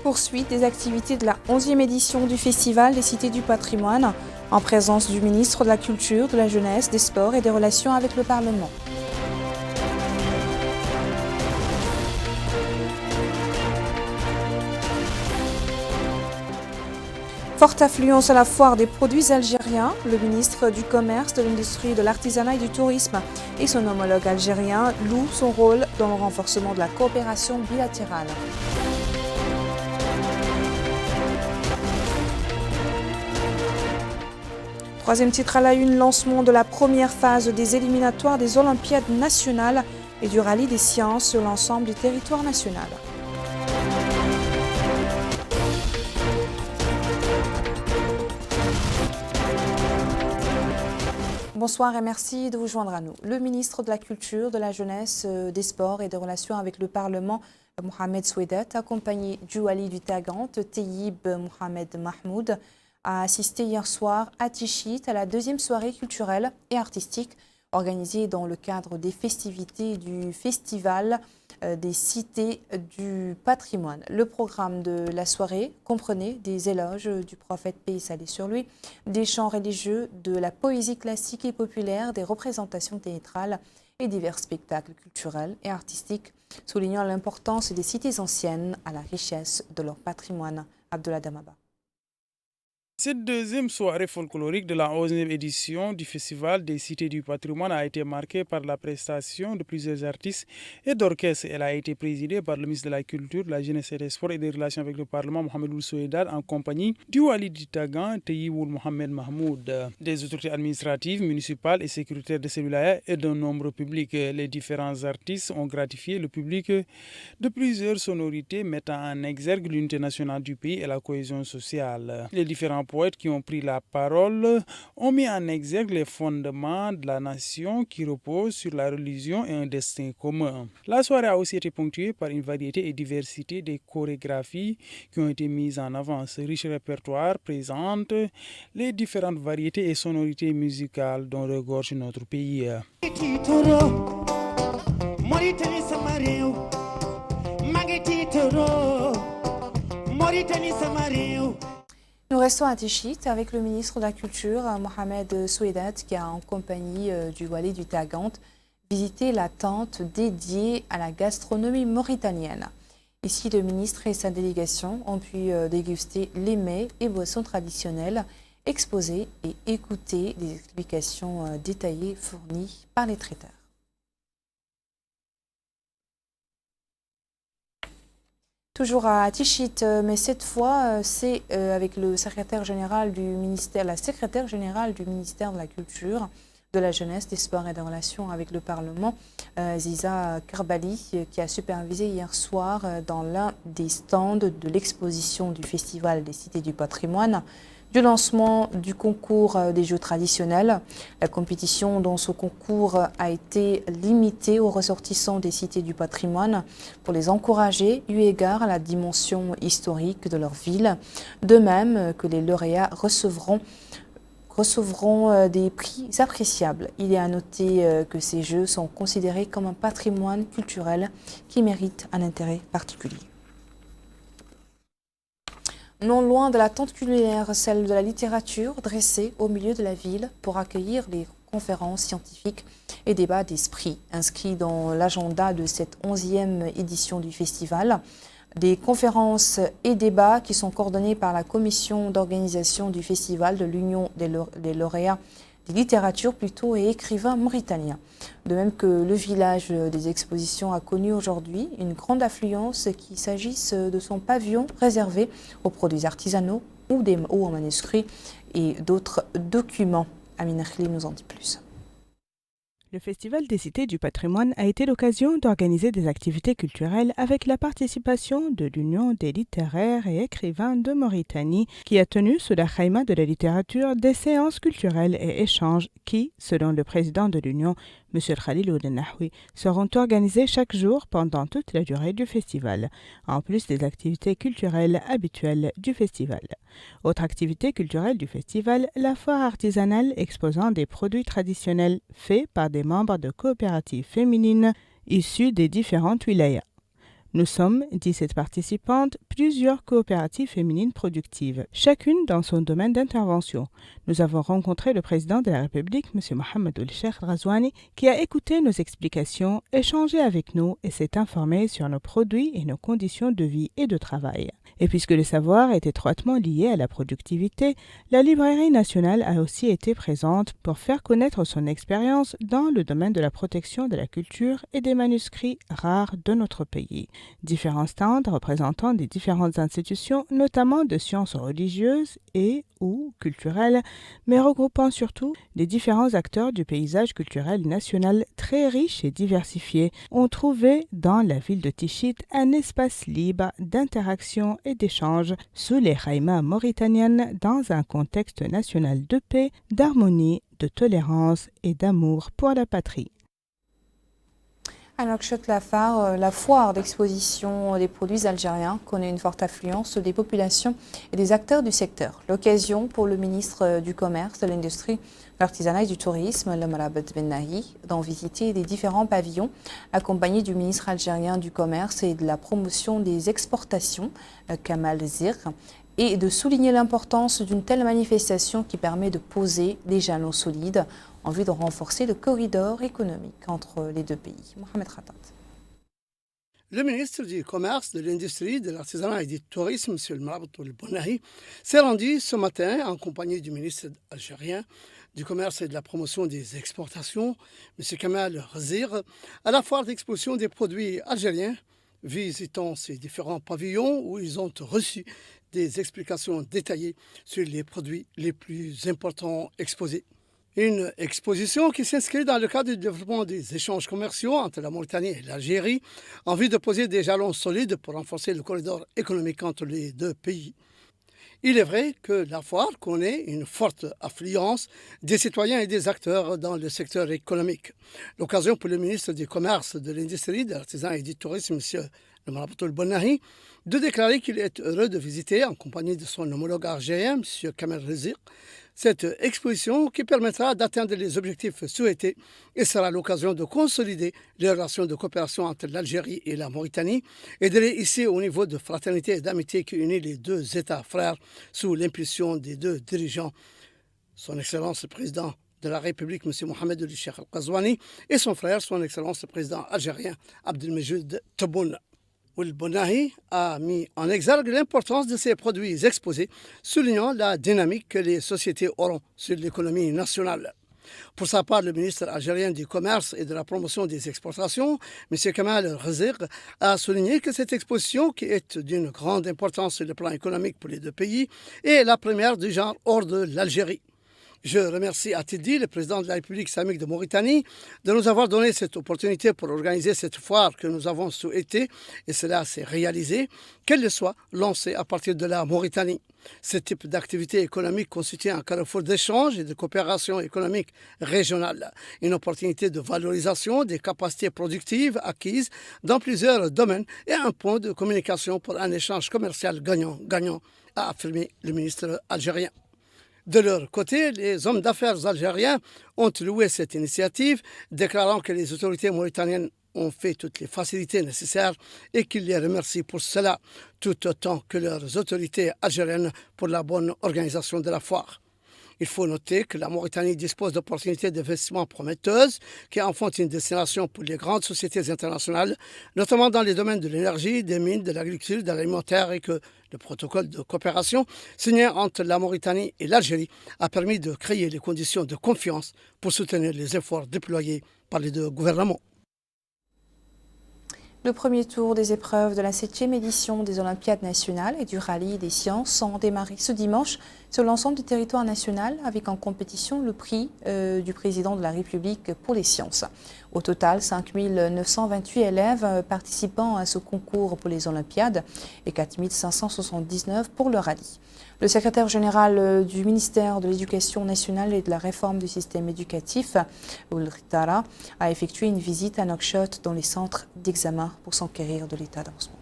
Poursuite des activités de la 11e édition du Festival des Cités du Patrimoine, en présence du ministre de la Culture, de la Jeunesse, des Sports et des Relations avec le Parlement. Forte affluence à la foire des produits algériens, le ministre du Commerce, de l'Industrie, de l'Artisanat et du Tourisme et son homologue algérien louent son rôle dans le renforcement de la coopération bilatérale. Troisième titre à la une, lancement de la première phase des éliminatoires des Olympiades nationales et du rallye des sciences sur l'ensemble du territoire national. Bonsoir et merci de vous joindre à nous. Le ministre de la Culture, de la Jeunesse, des Sports et des Relations avec le Parlement, Mohamed Souedat, accompagné du Wali du Tagant, Tayyib Mohamed Mahmoud, a assisté hier soir à Tichit à la deuxième soirée culturelle et artistique organisée dans le cadre des festivités du Festival des Cités du Patrimoine. Le programme de la soirée comprenait des éloges du prophète paix et salut sur lui, des chants religieux, de la poésie classique et populaire, des représentations théâtrales et divers spectacles culturels et artistiques, soulignant l'importance des cités anciennes à la richesse de leur patrimoine. Abdullah Damaba. Cette deuxième soirée folklorique de la 11e édition du Festival des Cités du Patrimoine a été marquée par la prestation de plusieurs artistes et d'orchestres. Elle a été présidée par le ministre de la Culture, de la Jeunesse et des Sports et des Relations avec le Parlement, Mohamed Souedat, en compagnie du Wali du Tagant, Tayyib Mohamed Mahmoud, des autorités administratives, municipales et sécuritaires de ces wilayas et d'un nombre public. Les différents artistes ont gratifié le public de plusieurs sonorités mettant en exergue l'unité nationale du pays et la cohésion sociale. Les différents poètes qui ont pris la parole ont mis en exergue les fondements de la nation qui reposent sur la religion et un destin commun. La soirée a aussi été ponctuée par une variété et diversité des chorégraphies qui ont été mises en avant. Ce riche répertoire présente les différentes variétés et sonorités musicales dont regorge notre pays. Nous restons à Tichit avec le ministre de la Culture, Mohamed Souedat, qui a en compagnie du Wali du Tagant visité la tente dédiée à la gastronomie mauritanienne. Ici, le ministre et sa délégation ont pu déguster les mets et boissons traditionnels, exposer et écouter des explications détaillées fournies par les traiteurs. Toujours à Tichit, mais cette fois, c'est avec le secrétaire général du ministère, la secrétaire générale du ministère de la Culture, de la Jeunesse, des Sports et des Relations avec le Parlement, Ziza Karbali, qui a supervisé hier soir dans l'un des stands de l'exposition du Festival des Cités du Patrimoine, du lancement du concours des jeux traditionnels. La compétition dans ce concours a été limitée aux ressortissants des cités du patrimoine pour les encourager eu égard à la dimension historique de leur ville, de même que les lauréats recevront des prix appréciables. Il est à noter que ces jeux sont considérés comme un patrimoine culturel qui mérite un intérêt particulier. Non loin de la tente culinaire, celle de la littérature, dressée au milieu de la ville pour accueillir les conférences scientifiques et débats d'esprit, inscrits dans l'agenda de cette 11e édition du festival. Des conférences et débats qui sont coordonnés par la commission d'organisation du festival de l'Union des lauréats des littératures plutôt et écrivains mauritaniens. De même que le village des expositions a connu aujourd'hui une grande affluence qu'il s'agisse de son pavillon réservé aux produits artisanaux ou en manuscrits et d'autres documents. Amina Khli nous en dit plus. Le Festival des Cités du Patrimoine a été l'occasion d'organiser des activités culturelles avec la participation de l'Union des littéraires et écrivains de Mauritanie qui a tenu sous la khaïma de la littérature des séances culturelles et échanges qui, selon le président de l'Union, M. Khalil Oudennahwi, seront organisées chaque jour pendant toute la durée du festival, en plus des activités culturelles habituelles du festival. Autre activité culturelle du festival, la foire artisanale exposant des produits traditionnels faits par des membres de coopératives féminines issues des différentes wilayas. Nous sommes 17 participantes, plusieurs coopératives féminines productives, chacune dans son domaine d'intervention. Nous avons rencontré le président de la République, M. Mohamed Ould-Cheikh Ghazouani, qui a écouté nos explications, échangé avec nous et s'est informé sur nos produits et nos conditions de vie et de travail. Et puisque le savoir est étroitement lié à la productivité, la Librairie nationale a aussi été présente pour faire connaître son expérience dans le domaine de la protection de la culture et des manuscrits rares de notre pays. Différents stands représentant des différentes institutions, notamment de sciences religieuses et ou culturelles, mais regroupant surtout les différents acteurs du paysage culturel national très riche et diversifié, ont trouvé dans la ville de Tichit un espace libre d'interaction et d'échange sous les khaïmas mauritaniennes dans un contexte national de paix, d'harmonie, de tolérance et d'amour pour la patrie. À Nouakchott-la foire d'exposition des produits algériens connaît une forte affluence des populations et des acteurs du secteur. L'occasion pour le ministre du Commerce, de l'Industrie, de l'Artisanat et du Tourisme, le Marabet Ben Nahi, d'en visiter les différents pavillons, accompagné du ministre algérien du Commerce et de la promotion des exportations, Kamal Zir, et de souligner l'importance d'une telle manifestation qui permet de poser des jalons solides en vue de renforcer le corridor économique entre les deux pays. Mohamed Khatat. Le ministre du Commerce, de l'Industrie, de l'Artisanat et du Tourisme, M. Marabet Ben Nahi, s'est rendu ce matin en compagnie du ministre algérien du Commerce et de la Promotion des Exportations, M. Kamal Zir, à la foire d'exposition des produits algériens, visitant ces différents pavillons où ils ont reçu des explications détaillées sur les produits les plus importants exposés. Une exposition qui s'inscrit dans le cadre du développement des échanges commerciaux entre la Mauritanie et l'Algérie, en vue de poser des jalons solides pour renforcer le corridor économique entre les deux pays. Il est vrai que la foire connaît une forte affluence des citoyens et des acteurs dans le secteur économique. L'occasion pour le ministre du Commerce, de l'Industrie, de l'Artisanat et du Tourisme, M. Marabet Ben Nahi, de déclarer qu'il est heureux de visiter, en compagnie de son homologue algérien, M. Kamal Zir, cette exposition qui permettra d'atteindre les objectifs souhaités et sera l'occasion de consolider les relations de coopération entre l'Algérie et la Mauritanie et d'aller ici au niveau de fraternité et d'amitié qui unit les deux États frères sous l'impulsion des deux dirigeants, son Excellence le Président de la République, M. Mohamed Ould-Cheikh Ghazouani, et son frère, son Excellence le Président algérien, Abdelmejid Tebboune. Ould Ben Nahi a mis en exergue l'importance de ces produits exposés, soulignant la dynamique que les sociétés auront sur l'économie nationale. Pour sa part, le ministre algérien du Commerce et de la Promotion des Exportations, M. Kamal Zir, a souligné que cette exposition, qui est d'une grande importance sur le plan économique pour les deux pays, est la première du genre hors de l'Algérie. Je remercie Atidi, le président de la République islamique de Mauritanie, de nous avoir donné cette opportunité pour organiser cette foire que nous avons souhaité, et cela s'est réalisé, qu'elle soit lancée à partir de la Mauritanie. Ce type d'activité économique constitue un carrefour d'échange et de coopération économique régionale, une opportunité de valorisation des capacités productives acquises dans plusieurs domaines et un point de communication pour un échange commercial gagnant-gagnant, a affirmé le ministre algérien. De leur côté, les hommes d'affaires algériens ont loué cette initiative, déclarant que les autorités mauritaniennes ont fait toutes les facilités nécessaires et qu'ils les remercient pour cela, tout autant que leurs autorités algériennes pour la bonne organisation de la foire. Il faut noter que la Mauritanie dispose d'opportunités d'investissement prometteuses qui en font une destination pour les grandes sociétés internationales, notamment dans les domaines de l'énergie, des mines, de l'agriculture, de l'alimentaire, et que le protocole de coopération signé entre la Mauritanie et l'Algérie a permis de créer les conditions de confiance pour soutenir les efforts déployés par les deux gouvernements. Le premier tour des épreuves de la 7e édition des Olympiades nationales et du rallye des sciences ont démarré ce dimanche sur l'ensemble du territoire national avec en compétition le prix du président de la République pour les sciences. Au total, 5 928 élèves participant à ce concours pour les Olympiades et 4 579 pour le rallye. Le secrétaire général du ministère de l'Éducation nationale et de la réforme du système éducatif, Ould Ritara, a effectué une visite à Nouakchott dans les centres d'examen pour s'enquérir de l'état d'avancement.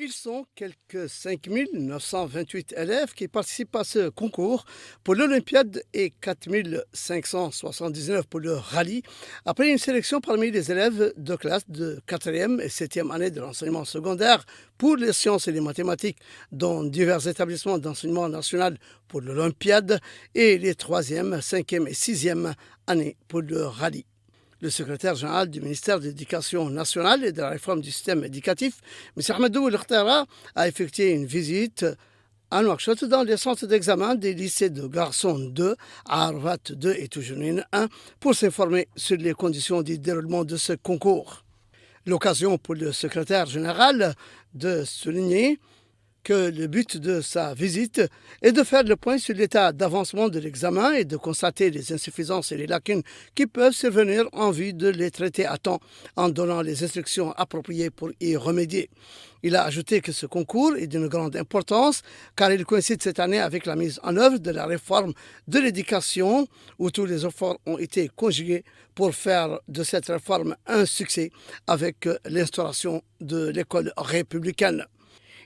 Ils sont quelques 5 928 élèves qui participent à ce concours pour l'Olympiade et 4 579 pour le rallye, après une sélection parmi les élèves de classe de 4e et 7e année de l'enseignement secondaire pour les sciences et les mathématiques dans divers établissements d'enseignement national pour l'Olympiade et les 3e, 5e et 6e années pour le rallye. Le secrétaire général du ministère de l'Éducation nationale et de la réforme du système éducatif, M. Ahmedou El Khtara, a effectué une visite à Nouakchott dans les centres d'examen des lycées de Garçons 2, Arvat 2 et Toujounine 1 pour s'informer sur les conditions du déroulement de ce concours. L'occasion pour le secrétaire général de souligner que le but de sa visite est de faire le point sur l'état d'avancement de l'examen et de constater les insuffisances et les lacunes qui peuvent survenir en vue de les traiter à temps en donnant les instructions appropriées pour y remédier. Il a ajouté que ce concours est d'une grande importance car il coïncide cette année avec la mise en œuvre de la réforme de l'éducation où tous les efforts ont été conjugués pour faire de cette réforme un succès avec l'instauration de l'école républicaine.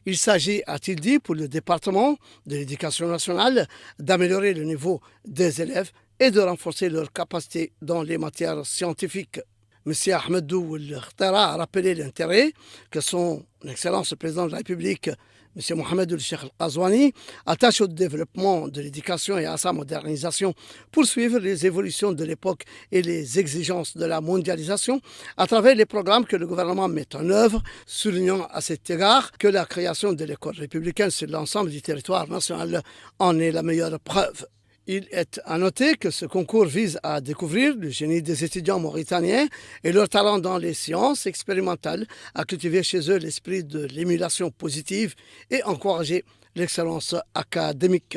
Il s'agit, a-t-il dit, pour le département de l'Éducation nationale d'améliorer le niveau des élèves et de renforcer leurs capacités dans les matières scientifiques. M. Ahmedou El Khtara a rappelé l'intérêt que son Excellence le Président de la République, M. Mohamed El Cheikh El Ghazouani, attache au développement de l'éducation et à sa modernisation pour suivre les évolutions de l'époque et les exigences de la mondialisation à travers les programmes que le gouvernement met en œuvre, soulignant à cet égard que la création de l'école républicaine sur l'ensemble du territoire national en est la meilleure preuve. Il est à noter que ce concours vise à découvrir le génie des étudiants mauritaniens et leur talent dans les sciences expérimentales, à cultiver chez eux l'esprit de l'émulation positive et encourager l'excellence académique.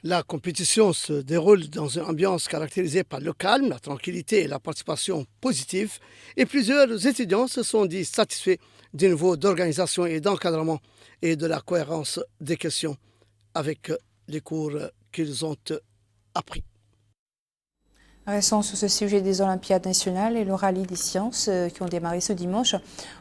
La compétition se déroule dans une ambiance caractérisée par le calme, la tranquillité et la participation positive, et plusieurs étudiants se sont dit satisfaits du niveau d'organisation et d'encadrement et de la cohérence des questions avec les cours qu'ils ont appris. Restons sur ce sujet des Olympiades nationales et le rallye des sciences qui ont démarré ce dimanche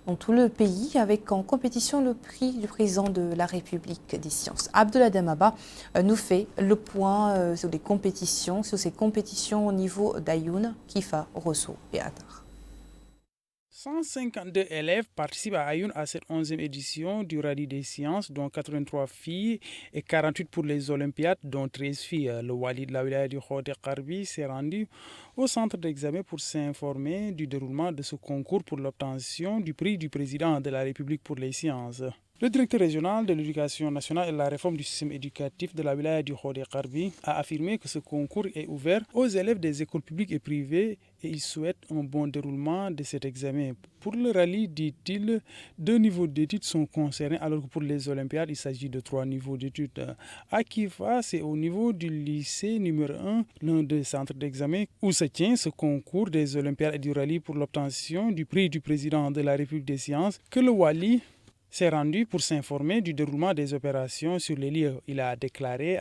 dans tout le pays avec en compétition le prix du président de la République des sciences. Abdullah Demaba nous fait le point sur ces compétitions au niveau d'Ayoun, Kifa, Rosso et Atar. 152 élèves participent à Ayoun à cette 11e édition du rallye des sciences, dont 83 filles et 48 pour les Olympiades, dont 13 filles. Le wali de la wilaya du Khode Karbi s'est rendu au centre d'examen pour s'informer du déroulement de ce concours pour l'obtention du prix du président de la République pour les sciences. Le directeur régional de l'éducation nationale et de la réforme du système éducatif de la wilaya du Khode Karbi a affirmé que ce concours est ouvert aux élèves des écoles publiques et privées et il souhaite un bon déroulement de cet examen. Pour le rallye, dit-il, 2 niveaux d'études sont concernés alors que pour les Olympiades, il s'agit de 3 niveaux d'études. À Kifa, c'est au niveau du lycée numéro 1, l'un des centres d'examen, où se tient ce concours des Olympiades et du rallye pour l'obtention du prix du président de la République des sciences que le wali s'est rendu pour s'informer du déroulement des opérations sur les lieux. Il a déclaré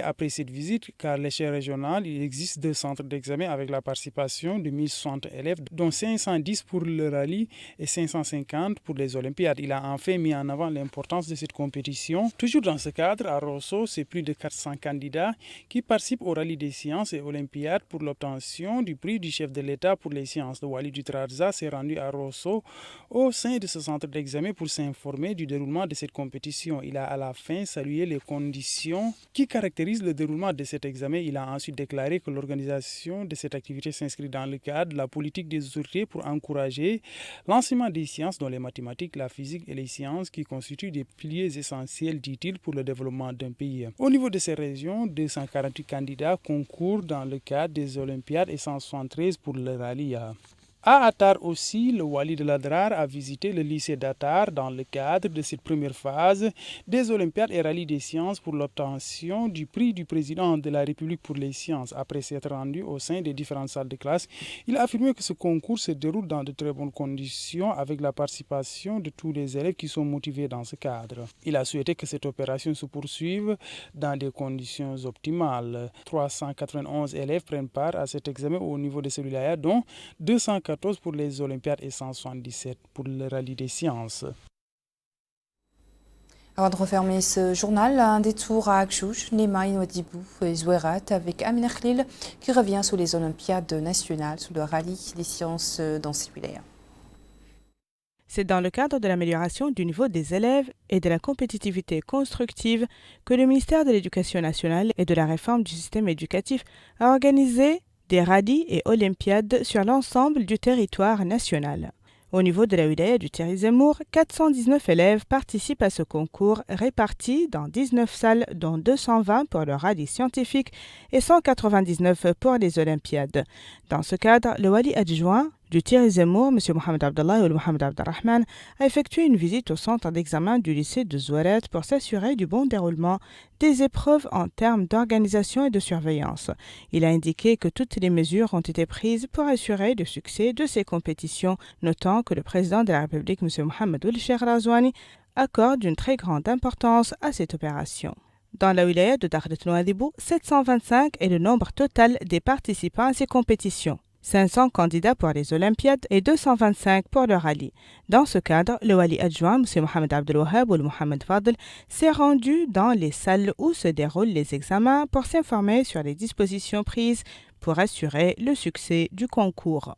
après cette visite qu'à l'échelle régionale, il existe 2 centres d'examen avec la participation de 1060 élèves, dont 510 pour le rallye et 550 pour les Olympiades. Il a enfin mis en avant l'importance de cette compétition. Toujours dans ce cadre, à Rosso, c'est plus de 400 candidats qui participent au rallye des sciences et Olympiades pour l'obtention du prix du chef de l'État pour les sciences. Le wali du Trarza s'est rendu à Rosso au sein de ce centre d'examen pour s'informer du déroulement de cette compétition. Il a à la fin salué les conditions qui caractérise le déroulement de cet examen. Il a ensuite déclaré que l'organisation de cette activité s'inscrit dans le cadre de la politique des autorités pour encourager l'enseignement des sciences, dont les mathématiques, la physique et les sciences, qui constituent des piliers essentiels, dit-il, pour le développement d'un pays. Au niveau de ces régions, 248 candidats concourent dans le cadre des Olympiades et 173 pour le rallye. À Atar aussi, le wali de l'Adrar a visité le lycée d'Atar dans le cadre de cette première phase des Olympiades et rallye des sciences pour l'obtention du prix du président de la République pour les sciences. Après s'être rendu au sein des différentes salles de classe, il a affirmé que ce concours se déroule dans de très bonnes conditions avec la participation de tous les élèves qui sont motivés dans ce cadre. Il a souhaité que cette opération se poursuive dans des conditions optimales. 391 élèves prennent part à cet examen au niveau de celui-là, dont 214 pour les Olympiades et 177 pour le rallye des sciences. Avant de refermer ce journal, un détour à Akchouch, Nema, Inouadibou et Zouerat avec Amina Khlil qui revient sur les Olympiades nationales, sur le rallye des sciences dans ces wilayas. C'est dans le cadre de l'amélioration du niveau des élèves et de la compétitivité constructive que le ministère de l'Éducation nationale et de la réforme du système éducatif a organisé des rallyes et olympiades sur l'ensemble du territoire national. Au niveau de la wilaya du Tieri Zemour, 419 élèves participent à ce concours répartis dans 19 salles, dont 220 pour le rallye scientifique et 199 pour les olympiades. Dans ce cadre, le wali adjoint du Tieri Zemour, M. Mohamed Abdallah ou Mohamed Abdelrahman, a effectué une visite au centre d'examen du lycée de Zouaret pour s'assurer du bon déroulement des épreuves en termes d'organisation et de surveillance. Il a indiqué que toutes les mesures ont été prises pour assurer le succès de ces compétitions, notant que le président de la République, M. Mohamed Ould Cheikh Razouani, accorde une très grande importance à cette opération. Dans la wilaya de Dakhlet Nouadhibou, 725 est le nombre total des participants à ces compétitions. 500 candidats pour les Olympiades et 225 pour le rallye. Dans ce cadre, le wali adjoint, M. Mohamed Abdelwahab ou Mohamed Fadl, s'est rendu dans les salles où se déroulent les examens pour s'informer sur les dispositions prises pour assurer le succès du concours.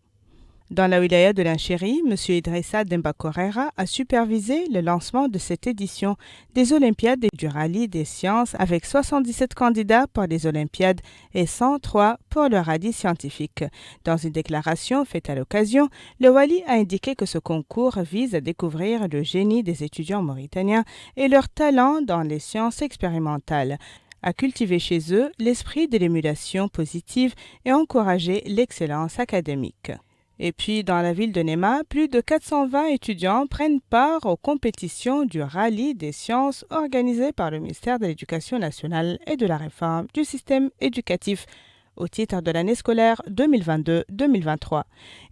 Dans la wilaya de l'Incheri, M. Idrissa Demba Correra a supervisé le lancement de cette édition des Olympiades et du rallye des sciences avec 77 candidats pour les Olympiades et 103 pour le rallye scientifique. Dans une déclaration faite à l'occasion, le wali a indiqué que ce concours vise à découvrir le génie des étudiants mauritaniens et leur talent dans les sciences expérimentales, à cultiver chez eux l'esprit de l'émulation positive et encourager l'excellence académique. Et puis, dans la ville de Nema, plus de 420 étudiants prennent part aux compétitions du rallye des sciences organisées par le ministère de l'Éducation nationale et de la réforme du système éducatif au titre de l'année scolaire 2022-2023.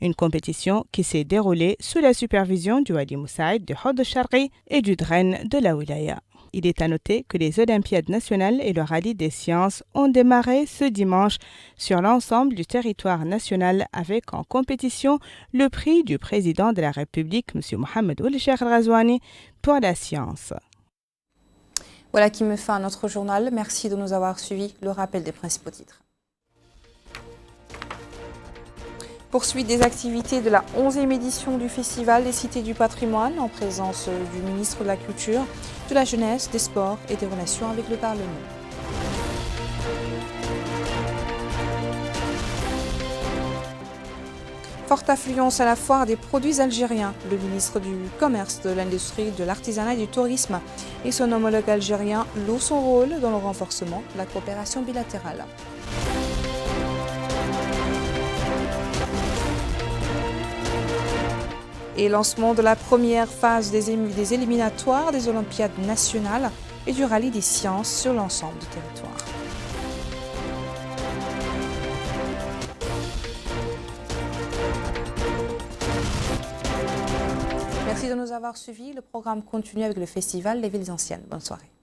Une compétition qui s'est déroulée sous la supervision du Wali Moussaïd de Hod Sharqi et du Dren de la Wilaya. Il est à noter que les Olympiades nationales et le rallye des sciences ont démarré ce dimanche sur l'ensemble du territoire national avec en compétition le prix du président de la République, M. Mohamed Ould Cheikh Razouani, pour la science. Voilà qui me fait à notre journal. Merci de nous avoir suivis. Le rappel des principaux titres. Poursuite des activités de la 11e édition du Festival des Cités du Patrimoine en présence du ministre de la Culture, de la Jeunesse, des Sports et des Relations avec le Parlement. Forte affluence à la foire des produits algériens. Le ministre du Commerce, de l'Industrie, de l'Artisanat et du Tourisme et son homologue algérien louent son rôle dans le renforcement de la coopération bilatérale. Et lancement de la première phase des éliminatoires des Olympiades nationales et du rallye des sciences sur l'ensemble du territoire. Merci de nous avoir suivis. Le programme continue avec le festival Les Villes Anciennes. Bonne soirée.